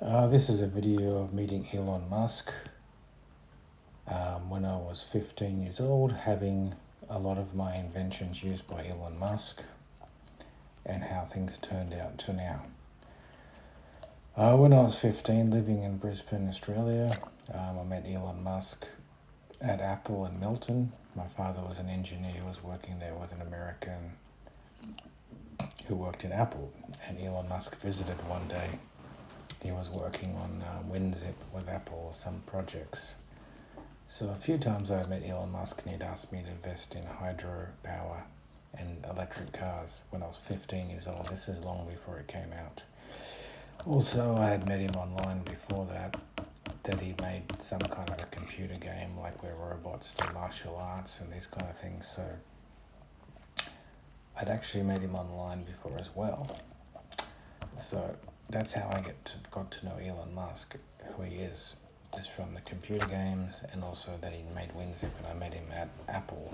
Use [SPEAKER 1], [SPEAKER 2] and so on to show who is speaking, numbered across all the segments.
[SPEAKER 1] This is a video of meeting Elon Musk when I was 15 years old, having a lot of my inventions used by Elon Musk, and how things turned out to now. When I was 15, living in Brisbane, Australia, I met Elon Musk at Apple in Milton. My father was an engineer who was working there with an American who worked in Apple, and Elon Musk visited one day. He was working on WinZip with Apple, some projects. So a few times I met Elon Musk and he'd asked me to invest in hydropower and electric cars when I was 15 years old. This is long before it came out. Also, I had met him online before that he made some kind of a computer game like where robots do martial arts and these kind of things. So I'd actually met him online before as well. So that's how I got to know Elon Musk, who he is from the computer games, and also that he made WinZip, and I met him at Apple.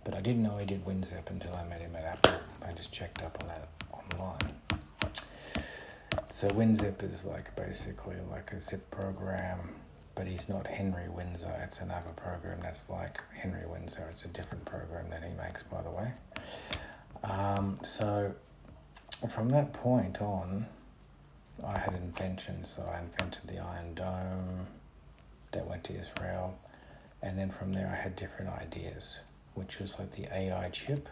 [SPEAKER 1] But I didn't know he did WinZip until I met him at Apple. I just checked up on that online. So WinZip is basically like a zip program, but he's not Henry Windsor. It's another program that's like Henry Windsor. It's a different program that he makes, by the way. So from that point on, I had inventions. So I invented the Iron Dome that went to Israel, and then from there I had different ideas, which was like the AI chip.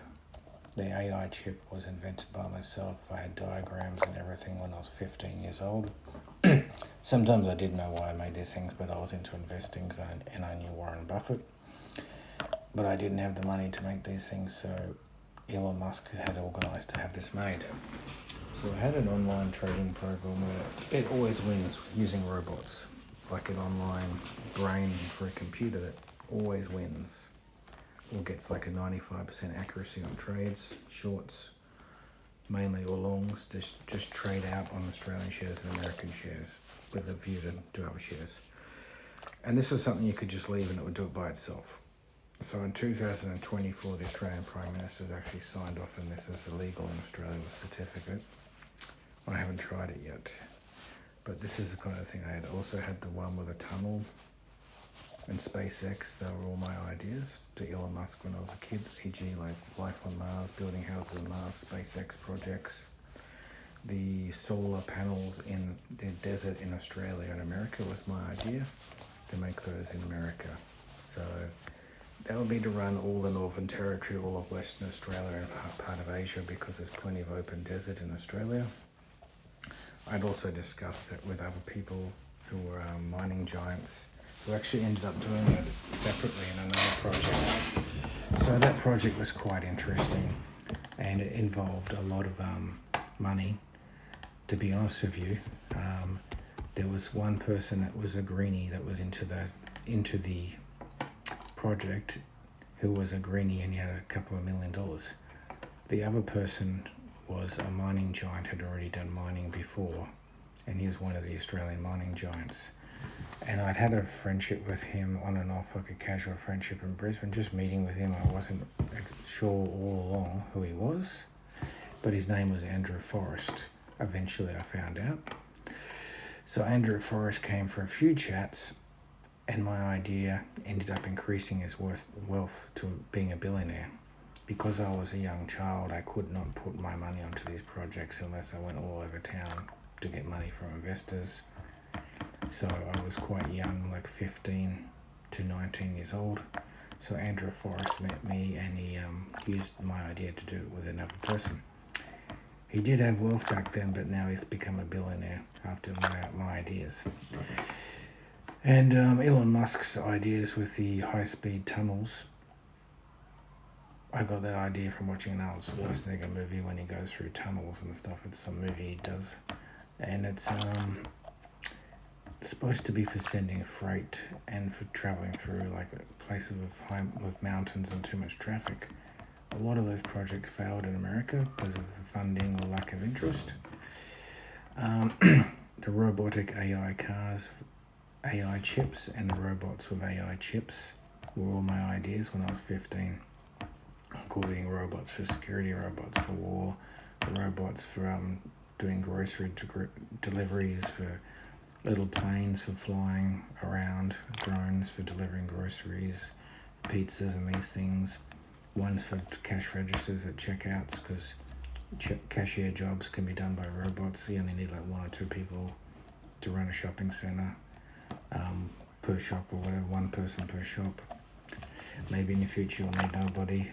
[SPEAKER 1] The AI chip was invented by myself. I had diagrams and everything when I was 15 years old. Sometimes I didn't know why I made these things, but I was into investing and I knew Warren Buffett. But I didn't have the money to make these things, so Elon Musk had organised to have this made. So I had an online trading program where it always wins using robots, like an online brain for a computer that always wins, or gets like a 95% accuracy on trades, shorts, mainly, or longs, just trade out on Australian shares and American shares with a view to do other shares. And this was something you could just leave and it would do it by itself. So in 2024, the Australian Prime Minister has actually signed off on this as illegal in Australia with a certificate. I haven't tried it yet, but this is the kind of thing I had. Also had the one with a tunnel and SpaceX. They were all my ideas to Elon Musk when I was a kid, e.g. like life on Mars, building houses on Mars, SpaceX projects. The solar panels in the desert in Australia and America was my idea to make those in America. So that would be to run all the Northern Territory, all of Western Australia and part of Asia, because there's plenty of open desert in Australia. I'd also discussed it with other people who were mining giants, who actually ended up doing it separately in another project. So that project was quite interesting, and it involved a lot of money. To be honest with you, there was one person that was a greenie that was into the project, who was a greenie, and he had a couple of $1 million. The other person was a mining giant, had already done mining before, and he was one of the Australian mining giants. And I'd had a friendship with him on and off, like a casual friendship in Brisbane, just meeting with him. I wasn't sure all along who he was, but his name was Andrew Forrest. Eventually I found out. So Andrew Forrest came for a few chats, and my idea ended up increasing his wealth to being a billionaire. Because I was a young child, I could not put my money onto these projects unless I went all over town to get money from investors. So I was quite young, like 15 to 19 years old. So Andrew Forrest met me, and he used my idea to do it with another person. He did have wealth back then, but now he's become a billionaire after my ideas. And Elon Musk's ideas with the high-speed tunnels, I got that idea from watching an Arnold Schwarzenegger movie when he goes through tunnels and stuff. It's some movie he does. And it's supposed to be for sending freight and for traveling through like places with mountains and too much traffic. A lot of those projects failed in America because of the funding or lack of interest. The robotic AI cars, AI chips, and the robots with AI chips were all my ideas when I was 15. Including robots for security, robots for war, robots for doing grocery deliveries, for little planes for flying around, drones for delivering groceries, pizzas and these things. One's for cash registers at checkouts, because cashier jobs can be done by robots. You only need like 1 or 2 people to run a shopping centre per shop, or whatever, 1 person per shop. Maybe in the future you'll need nobody.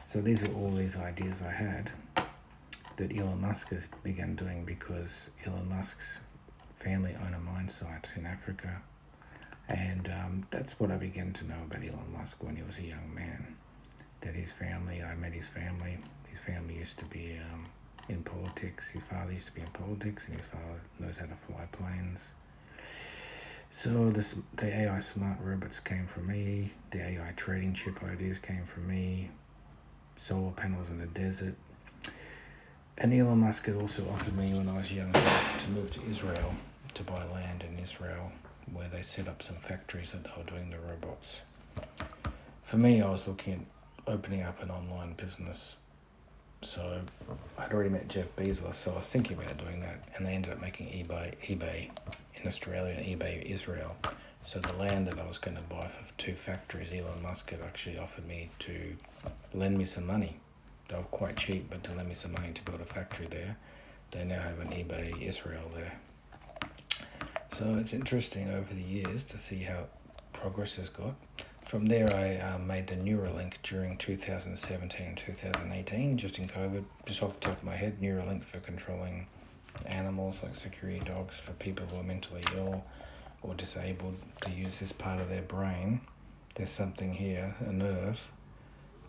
[SPEAKER 1] So these are all these ideas I had that Elon Musk has begun doing, because Elon Musk's family own a mine site in Africa. And that's what I began to know about Elon Musk when he was a young man. That his family, I met his family. His family used to be in politics. His father used to be in politics, and his father knows how to fly planes. So the AI smart robots came from me. The AI trading chip ideas came from me. Solar panels in the desert. And Elon Musk had also offered me, when I was younger, to move to Israel, to buy land in Israel, where they set up some factories that they were doing the robots. For me, I was looking at opening up an online business. So I'd already met Jeff Bezos, so I was thinking about doing that, and they ended up making eBay in Australia and eBay Israel. So the land that I was going to buy for 2 factories, Elon Musk had actually offered me to lend me some money. They were quite cheap, but to lend me some money to build a factory there. They now have an eBay Israel there. So it's interesting over the years to see how progress has got. From there, I made the Neuralink during 2017 and 2018, just in COVID, just off the top of my head. Neuralink for controlling animals, like security dogs, for people who are mentally ill or disabled, to use this part of their brain. There's something here, a nerve,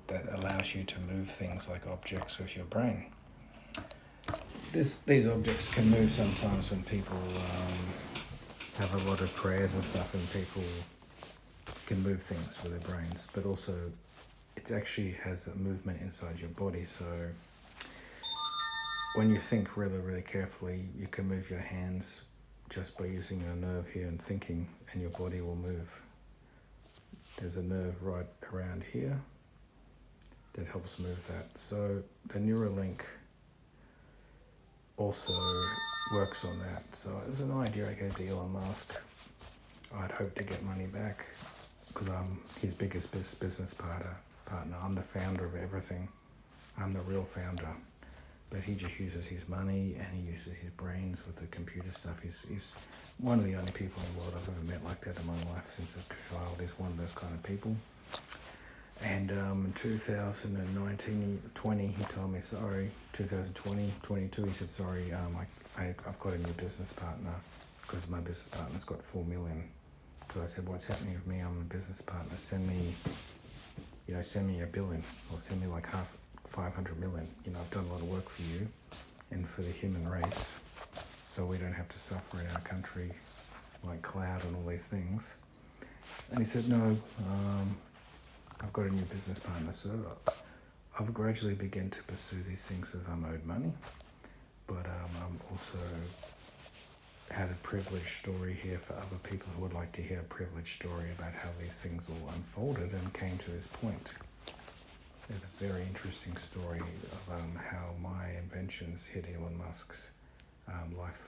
[SPEAKER 1] that allows you to move things like objects with your brain. These objects can move sometimes when people have a lot of prayers and stuff, and people can move things with their brains, but also it actually has a movement inside your body. So when you think really, really carefully, you can move your hands just by using a nerve here and thinking, and your body will move. There's a nerve right around here that helps move that. So the Neuralink also works on that. So it was an idea I gave to Elon Musk. I'd hoped to get money back, because I'm his biggest business partner. I'm the founder of everything. I'm the real founder. But he just uses his money, and he uses his brains with the computer stuff. He's one of the only people in the world I've ever met like that in my life since a child. He's one of those kind of people. And in 2019, 20, he told me, sorry, 2020, 22, he said, sorry, I've got a new business partner, because my business partner's got 4 million. So I said, what's happening with me? I'm a business partner. Send me $1 billion, or send me like 500 million. I've done a lot of work for you and for the human race, so we don't have to suffer in our country like cloud and all these things. And he said, no, I've got a new business partner. So I've gradually begun to pursue these things as I'm owed money, but I'm also had a privileged story here for other people who would like to hear a privileged story about how these things all unfolded and came to this point. It's a very interesting story of how my inventions hit Elon Musk's life.